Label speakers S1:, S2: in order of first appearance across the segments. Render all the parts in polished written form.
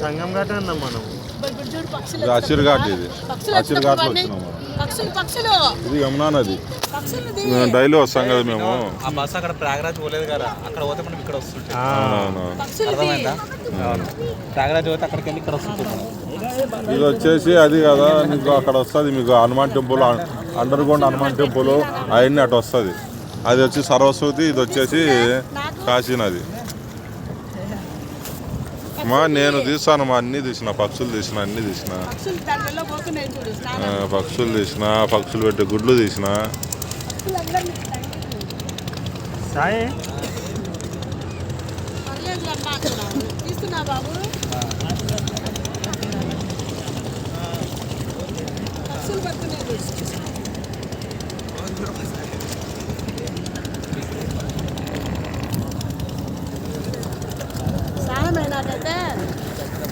S1: సంగం ఘాట్ అన్నాం మనం.
S2: అసిర్ ఘాట్ ఇది. అసిర్ ఘాట్లో వచ్చినాం మనం. ఇది యమునా నది. మేము డైలీ వస్తాం కదా మేము.
S3: ఆ బస్సు అక్కడ ప్రయాగరాజ్ పోలేదు కదా, అక్కడ పోతే మనం ఇక్కడ వస్తుంటాం. అర్థమైందా? ప్రయాగరాజ్ పోతే అక్కడికి వెళ్ళి ఇక్కడ వస్తుంటాం.
S2: ఇది వచ్చేసి అది కదా మీకు అక్కడ వస్తుంది, మీకు Hanuman temple, under ground Hanuman temple అవన్నీ అటు వస్తుంది. అది వచ్చి సరస్వతి, ఇది వచ్చేసి కాశీ నది. నేను తీస్తాను, అన్నీ తీసిన, పక్షులు తీసిన, అన్నీ తీసిన, పక్షులు తీసిన, పక్షులు పెట్టే గుడ్లు తీసిన.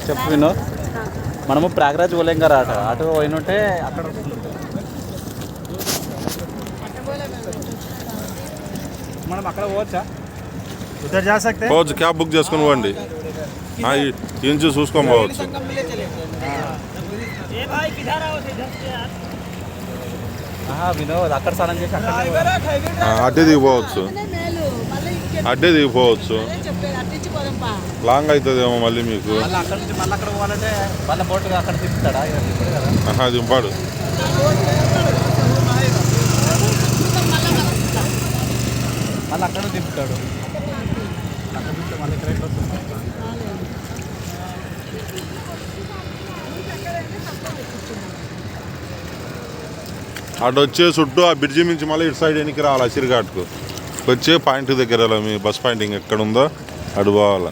S3: చెప్పు వినో, మనము ప్రయాగరాజ్ పోలేం కదా, అటు పోయినట్టే అక్కడ మనం అక్కడ పోవచ్చా?
S2: పోవచ్చు, క్యాబ్ బుక్ చేసుకుని పోండి, ఇంచు చూసుకొని పోవచ్చు.
S3: వినోద్ అక్కడ స్నానం చేసి
S2: అడ్డే దిగిపోవచ్చు, అడ్డే దిగిపోవచ్చు. లాంగ్ అవుతుందేమో మళ్ళీ మీకు.
S3: అక్కడ నుంచి మళ్ళీ అక్కడ పోవాలంటే మళ్ళీ బోటుగా అక్కడ తిప్పుతాడా?
S2: దింపాడు.
S3: మళ్ళీ అక్కడ తిప్పుతాడు.
S2: అటు వచ్చే చుట్టూ ఆ బ్రిడ్జి నుంచి మళ్ళీ ఇటు సైడ్ వెనక్కి రావాలి, అసిర్ ఘాట్కు వచ్చే పాయింట్ దగ్గర మీ బస్ పాయింట్ ఎక్కడ ఉందో అటు పోవాలి.